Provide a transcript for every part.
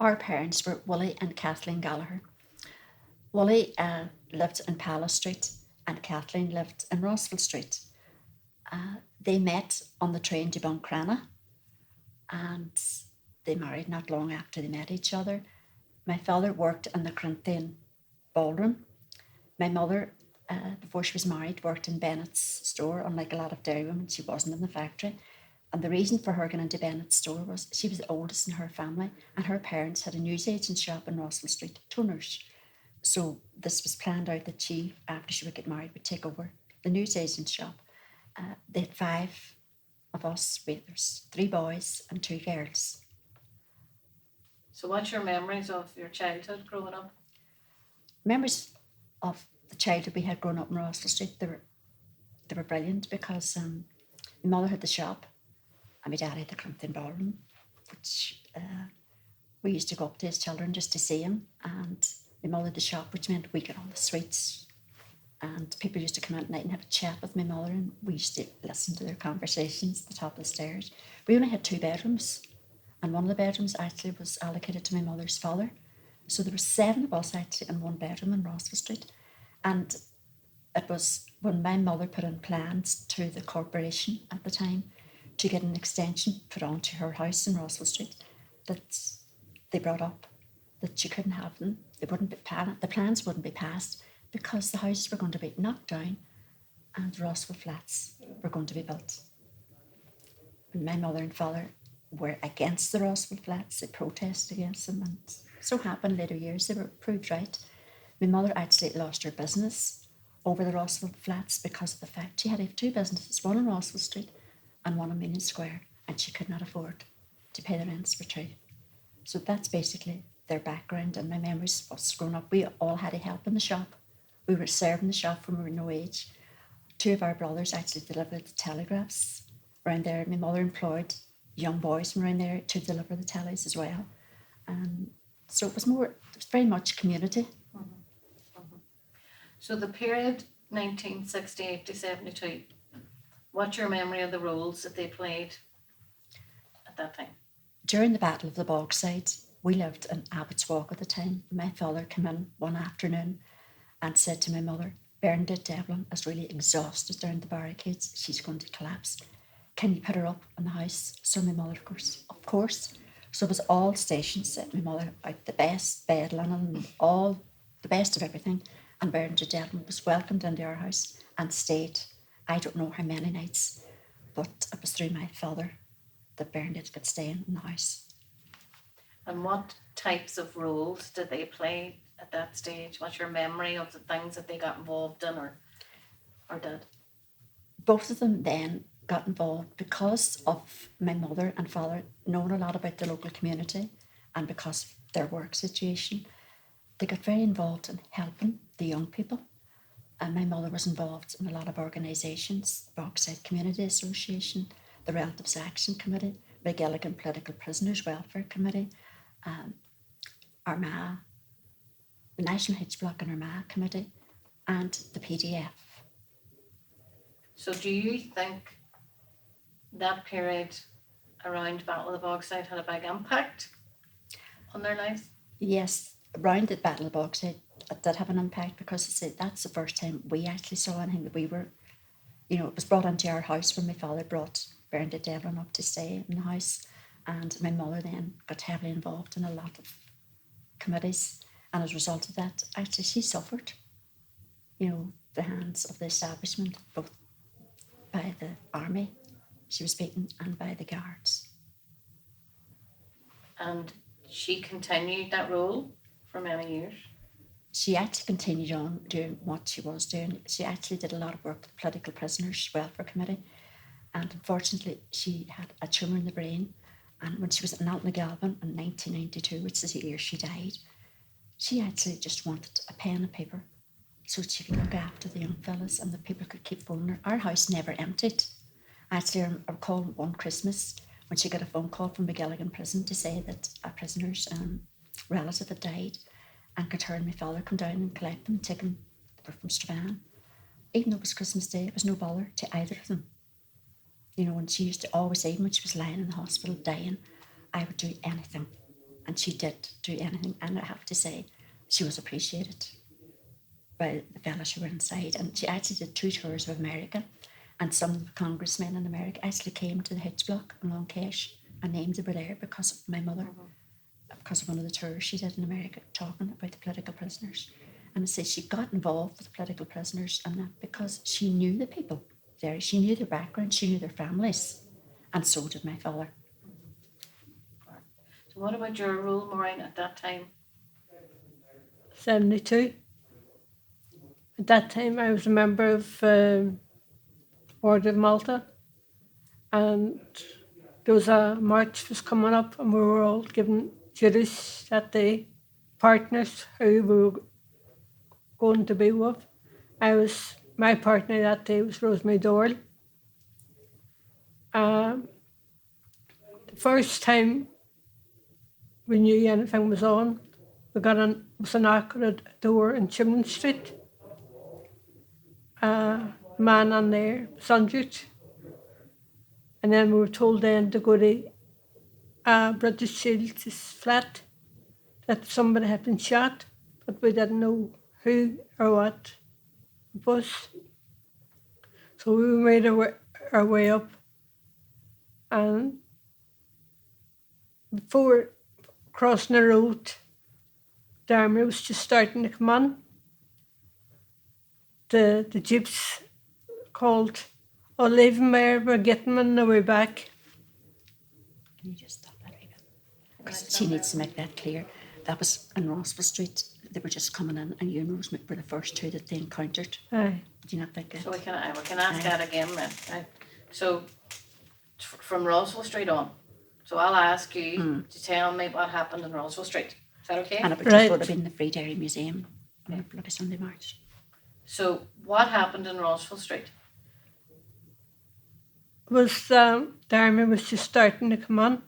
Our parents were Willie and Kathleen Gallagher. Willie lived in Palace Street and Kathleen lived in Rossville Street. They met on the train to Buncrana and they married not long after they met each other. My father worked in the Corinthian ballroom. My mother, before she was married, worked in Bennett's store. Unlike a lot of dairy women, she wasn't in the factory. And the reason for her going into Bennett's store was she was the oldest in her family, and her parents had a newsagent shop in Rossville Street, Toners. So this was planned out that she, after she would get married, would take over the newsagent shop. They had five of us. There's three boys and two girls. So what's your memories of your childhood growing up? Memories of the childhood we had growing up in Rossville Street, they were brilliant because my mother had the shop and my dad had the Corinthian ballroom, which we used to go up to as children just to see him. And my mother had the shop, which meant we got all the sweets. And people used to come out at night and have a chat with my mother, and we used to listen to their conversations at the top of the stairs. We only had two bedrooms, and one of the bedrooms actually was allocated to my mother's father. So there were seven of us actually in one bedroom in Rossville Street. And it was when my mother put in plans to the corporation at the time to get an extension put onto her house in Rossville Street that they brought up that she couldn't have them. They wouldn't be the plans wouldn't be passed because the houses were going to be knocked down and Rossville flats were going to be built. And my mother and father were against the Rossville flats. They protested against them, and so happened later years they were proved right. My mother actually lost her business over the Rossville flats because of the fact she had to have two businesses, one in Rossville Street and one in Union Square, and she could not afford to pay the rents for two. So that's basically their background and my memories of us growing up. We all had to help in the shop. We were serving the shop from we were no age. Two of our brothers actually delivered the telegraphs around there. My mother employed young boys from around there to deliver the tellies as well. So it was very much community. So the period 1968 to 72, what's your memory of the roles that they played at that time? During the Battle of the Bogside, we lived in Abbott's Walk at the time. My father came in one afternoon and said to my mother, Bernadette Devlin is really exhausted down the barricades. She's going to collapse. Can you put her up in the house? So my mother, of course. So it was all stations that my mother out the best bed linen and all the best of everything. And Bernadette Devlin was welcomed into our house and stayed, I don't know how many nights, but it was through my father that Bernadette could stay in the house. And what types of roles did they play at that stage? What's your memory of the things that they got involved in or did? Both of them then got involved because of my mother and father knowing a lot about the local community and because of their work situation. They got very involved in helping the young people. And my mother was involved in a lot of organisations, Bogside Community Association, the Relatives Action Committee, the Gallagher Political Prisoners Welfare Committee, Armagh, the National Hitch Block and Armagh Committee, and the PDF. So do you think that period around Battle of the Bogside had a big impact on their lives? Yes, around the Battle of the Bogside, it did have an impact because I said that's the first time we actually saw anything that we were, it was brought into our house when my father brought Bernadette Devlin up to stay in the house, and my mother then got heavily involved in a lot of committees, and as a result of that, actually she suffered, the hands of the establishment, both by the army she was beaten and by the guards. And she continued that role for many years? She actually continued on doing what she was doing. She actually did a lot of work with the Political Prisoners Welfare Committee, and unfortunately she had a tumour in the brain, and when she was in Altnagalvin in 1992, which is the year she died, she actually just wanted a pen and paper so she could look after the young fellas and the people could keep phoning her. Our house never emptied. Actually, I recall one Christmas when she got a phone call from the Gallagher prison to say that a prisoner's relative had died, and could her and my father come down and collect them and take them from Strabane. Even though it was Christmas Day, it was no bother to either of them. And she used to always say, even when she was lying in the hospital dying, I would do anything and she did do anything. And I have to say, she was appreciated by the fellas who were inside. And she actually did 2 tours of America. And some of the congressmen in America actually came to the Hitch Block in Long Cash, and names were there because of my mother, because of one of the tours she did in America, talking about the political prisoners. And I say she got involved with the political prisoners and that because she knew the people there. She knew their background, she knew their families, and so did my father. So what about your role, Maureen, at that time? 72. At that time, I was a member of Order of Malta, and there was a march was coming up, and we were all given duties that day, partners who we were going to be with. My partner that day was Rosemary Doyle. The first time we knew anything was on, we got was a knock at a door in Chimney Street. Man on there was injured, and then we were told then to go to British Shields' flat that somebody had been shot, but we didn't know who or what it was. So we made our way up, and before crossing the road, the army was just starting to come on. The jeeps called, "Oh, leave them there, we're getting them on the way back." Can you just stop that even? Because she needs to make that clear. That was in Rossville Street. They were just coming in, and you and Rosemary were the first 2 that they encountered. Aye. Do you not think that? So we can ask that again, right? So from Roswell Street on. So I'll ask you to tell me what happened in Roswell Street. Is that okay? And it Right. would have been in the Free Dairy Museum on the bloody Sunday March. So what happened in Roswell Street? Was the army was just starting to come on,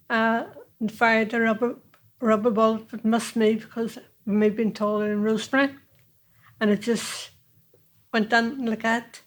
and fired a rubber bullet, but missed me because we may have been taller than Rosemary, and it just went in like that,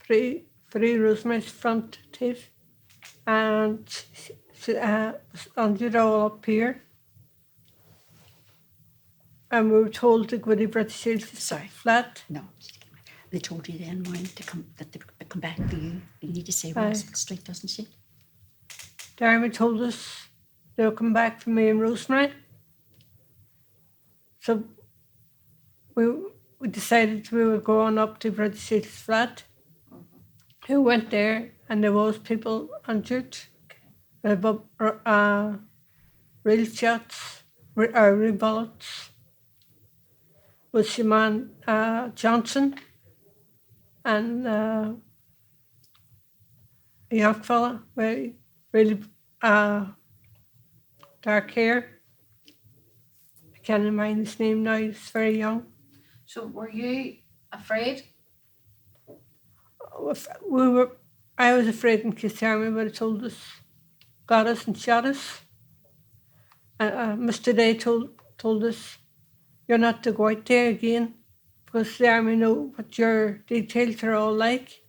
through Rosemary's front teeth, and she was injured all up here. And we were told to go to British Shields' flat. No. They told you then, Maureen, that they would come back for you. You need to say Aye. Rossville Street, doesn't she? The army told us they would come back for me and Rosemary. So we decided we were going up to British Shields' flat. We went there, and there was people injured. Real shots, real bullets. Was your man Johnson, and a young fella, really dark hair. I can't remember his name now. He's very young. So were you afraid? I was afraid in case the army would have got us and shot us. Mr. Day told us, "You're not to go out there again, because the army know what your details are all like.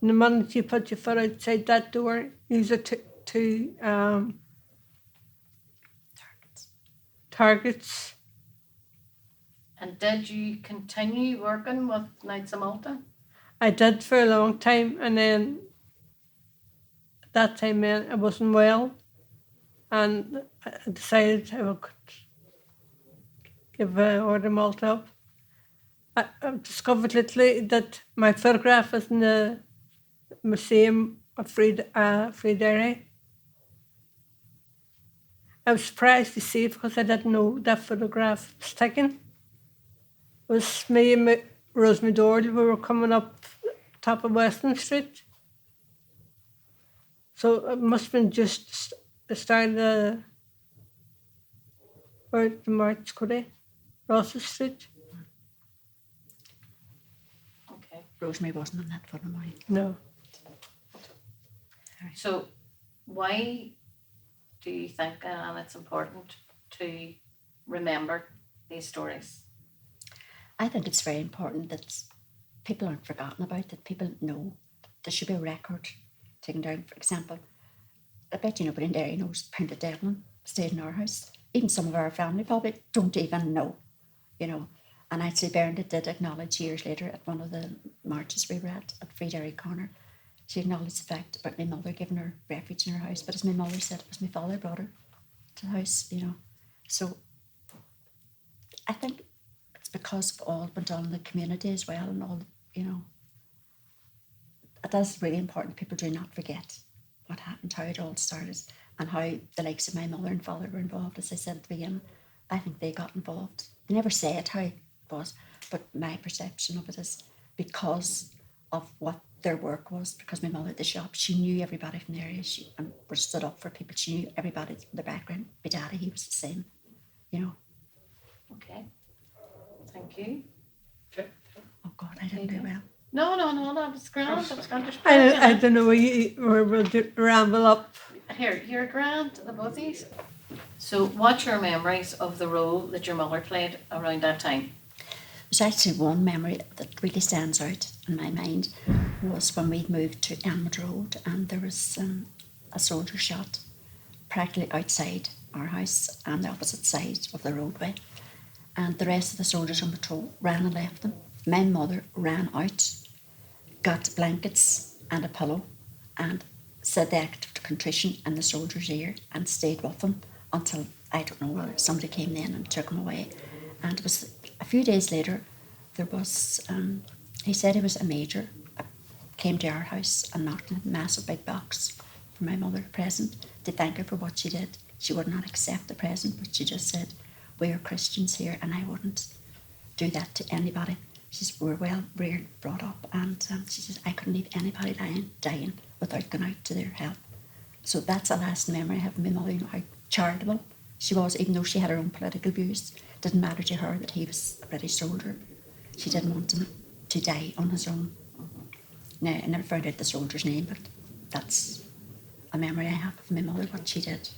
And the minute you put your foot outside that door, use it to targets." And did you continue working with Knights of Malta? I did for a long time, and then at that time I wasn't well, and I decided I would give Order Malta up. I discovered lately that my photograph is in the Museum of Free Dairy. I was surprised to see it because I didn't know that photograph was taken. It was me and Rosemary Doyle. We were coming up top of Western Street. So it must have been just the start of the March, could I? Rossville Street? Okay. Rosemary wasn't on that photo, Maureen. No. So why do you think, and it's important to remember these stories? I think it's very important that people aren't forgotten about, that people know there should be a record taken down. For example, I bet you nobody in Derry knows Pound of Devlin stayed in our house. Even some of our family probably don't even know, you know. And actually, Bernadette did acknowledge years later at one of the marches we were at Free Derry Corner. She acknowledged the fact about my mother giving her refuge in her house. But as my mother said, it was my father brought her to the house, you know. So I think it's because of all went on in the community as well, and all, you know. It is really important people do not forget what happened, how it all started, and how the likes of my mother and father were involved. As I said at the beginning, I think they got involved. They never said how it was, but my perception of it is because of what their work was, because my mother at the shop, she knew everybody from the area, she and was stood up for people, she knew everybody from the background. My daddy, he was the same, you know. Okay. Thank you. Oh God, I didn't do well. No, that was grand. That was grand. There's I plenty don't know where you will ramble up. Here, you're grand, the both of these. So, what's your memories of the role that your mother played around that time? There's actually one memory that really stands out in my mind was when we moved to Elmwood Road and there was a soldier shot practically outside our house and the opposite side of the roadway. And the rest of the soldiers on patrol ran and left them. My mother ran out, got blankets and a pillow and said the act of contrition in the soldier's ear and stayed with them until, I don't know, whether somebody came in and took him away. And it was a few days later, there was, he said he was a major, came to our house and knocked in a massive big box for my mother present to thank her for what she did. She would not accept the present, but she just said, we are Christians here and I wouldn't do that to anybody. She says, we're well reared, brought up, and she says, I couldn't leave anybody dying without going out to their help. So that's the last memory I have of my mother, you know, how charitable she was, even though she had her own political views. It didn't matter to her that he was a British soldier. She didn't want him to die on his own. Now, I never found out the soldier's name, but that's a memory I have of my mother, what she did.